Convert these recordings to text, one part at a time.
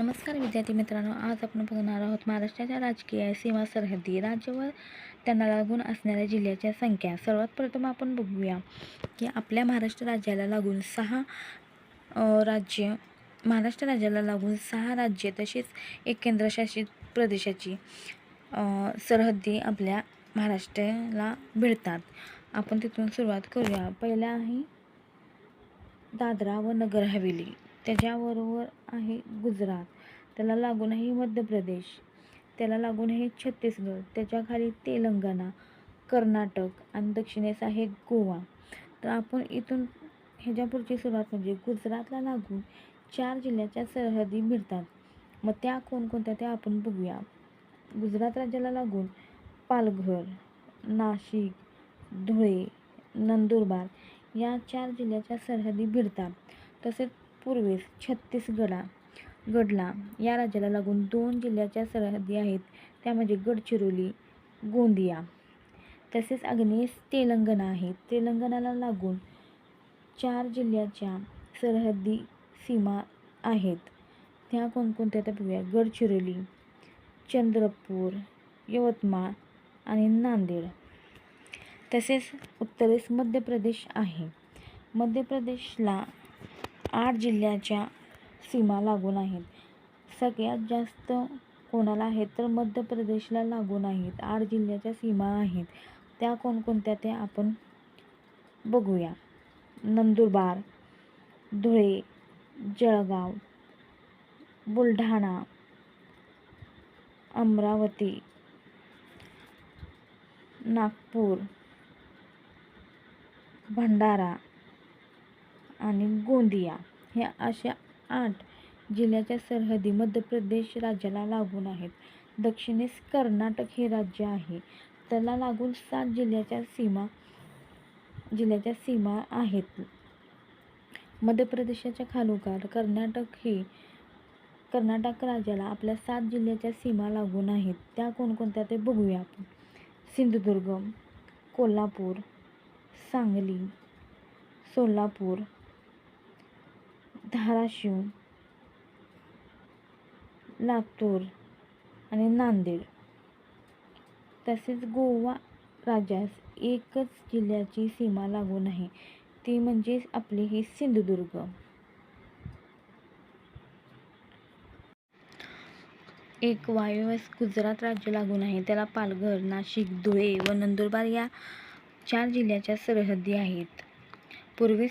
नमस्कार विद्यार्थी मित्रांनो, आज आपण बघणार आहोत महाराष्ट्राच्या राजकीय सीमा सरहद्दी राज्य व त्यांना लागून असणाऱ्या जिल्ह्याच्या संख्या। सर्वात प्रथम आपण बघूया की आपल्या महाराष्ट्र राज्याला लागून सहा राज्ये तसेच एक केंद्रशासित प्रदेशाची सरहद्दी आपल्या महाराष्ट्राला भिडतात। आपण तिथून सुरुवात करूया। पहिला आहे दादरा व नगर हवेली, त्याच्याबरोबर आहे गुजरात, त्याला लागून आहे मध्य प्रदेश, त्याला लागून आहे छत्तीसगड, त्याच्याखाली तेलंगणा, कर्नाटक आणि दक्षिणेस आहे गोवा। तर आपण इथून ह्याच्या पुढची सुरुवात म्हणजे गुजरातला लागून 4 जिल्ह्याच्या सरहद्दी भिडतात। मग त्या कोणकोणत्या त्या आपण बघूया। गुजरात राज्याला लागून पालघर, नाशिक, धुळे, नंदुरबार या 4 जिल्ह्याच्या सरहद्दी भिडतात। तसेच पूर्वेस छत्तीसगडला या राज्याला लागून 2 जिल्ह्याच्या सरहद्दी आहेत, त्या म्हणजे गडचिरोली, गोंदिया। तसेच आग्नेयेस तेलंगणा आहे, तेलंगणाला लागून 4 जिल्ह्याच्या सरहद्दी सीमा आहेत, त्या कोणकोणत्या त्या बघूया। गडचिरोली, चंद्रपूर, यवतमाळ आणि नांदेड। तसेच उत्तरेस मध्य प्रदेश आहे, मध्य प्रदेशला 8 जिल्ह्याच्या सीमा लागून आहेत। सगळ्यात जास्त कोणाला आहेत तर मध्य प्रदेशला लागून आहेत, 8 जिल्ह्याच्या सीमा आहेत, त्या कोणकोणत्या त्या आपण बघूया। नंदुरबार, धुळे, जळगाव, बुलढाणा, अमरावती, नागपूर, भंडारा आणि गोंदिया ह्या अशा 8 जिल्ह्याच्या सरहद्दी मध्य प्रदेश राज्याला लागून आहेत। दक्षिणेस कर्नाटक हे राज्य आहे, त्याला लागून 7 जिल्ह्याच्या सीमा आहेत। मध्य प्रदेशाच्या खालोखाल कर्नाटक राज्याला आपल्या 7 जिल्ह्याच्या सीमा लागून आहेत, त्या कोणकोणत्या ते बघूया आपण। सिंधुदुर्ग, कोल्हापूर, सांगली, सोलापूर, धाराशिव, लातूर आणि नांदेड। तसेच गोवा राज्यास एकच जिल्ह्याची सीमा लागून आहे, ती म्हणजे आपली ही सिंधुदुर्ग। एक वायव्येस गुजरात राज्य लागून आहे, त्याला पालघर, नाशिक, धुळे व नंदुरबार या 4 जिल्ह्याच्या सरहद्दी आहेत। पूर्वेस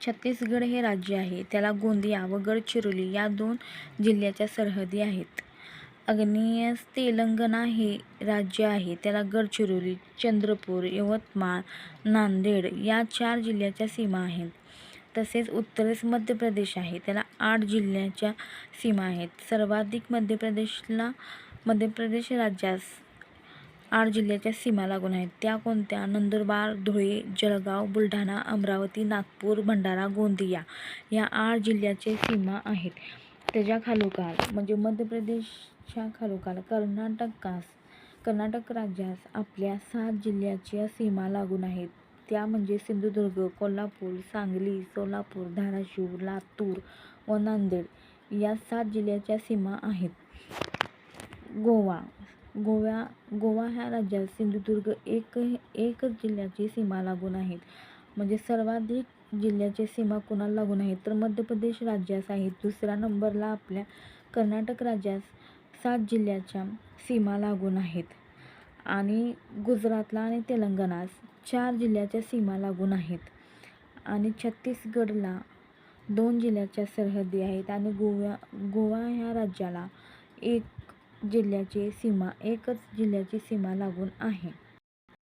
छत्तीसगड हे राज्य आहे, त्याला गोंदिया व गडचिरोली या 2 जिल्ह्याच्या सरहद्दी आहेत। आग्नेयेस तेलंगणा हे राज्य आहे, त्याला गडचिरोली, चंद्रपूर, यवतमाळ, नांदेड या 4 जिल्ह्याच्या सीमा आहेत। तसेच उत्तरेस मध्य प्रदेश आहे, त्याला 8 जिल्ह्याच्या सीमा आहेत। सर्वाधिक मध्य प्रदेश राज्यास 8 जिल्ह्याच्या सीमा लागून आहेत, त्या कोणत्या? नंदुरबार, धुळे, जळगाव, बुलढाणा, अमरावती, नागपूर, भंडारा, गोंदिया या 8 जिल्ह्याच्या सीमा आहेत। त्याच्या खालोखाल म्हणजे मध्य प्रदेशच्या खालोखाल कर्नाटक राज्यास आपल्या 7 जिल्ह्याच्या सीमा लागून आहेत, त्या म्हणजे सिंधुदुर्ग, कोल्हापूर, सांगली, सोलापूर, धाराशिव, लातूर व नांदेड या 7 जिल्ह्याच्या सीमा आहेत। गोवा ह्या राज्यात सिंधुदुर्ग एकच जिल्ह्याची सीमा लागून आहेत। म्हणजे सर्वाधिक जिल्ह्याची सीमा कोणाला लागून आहेत तर मध्य प्रदेश राज्यास आहेत। दुसऱ्या नंबरला आपल्या कर्नाटक राज्यास 7 जिल्ह्याच्या सीमा लागून आहेत आणि गुजरातला आणि तेलंगणास 4 जिल्ह्याच्या सीमा लागून आहेत आणि छत्तीसगडला 2 जिल्ह्याच्या सरहद्दी आहेत आणि गोवा ह्या राज्याला एकच जिल्ह्याची सीमा लागून आहे।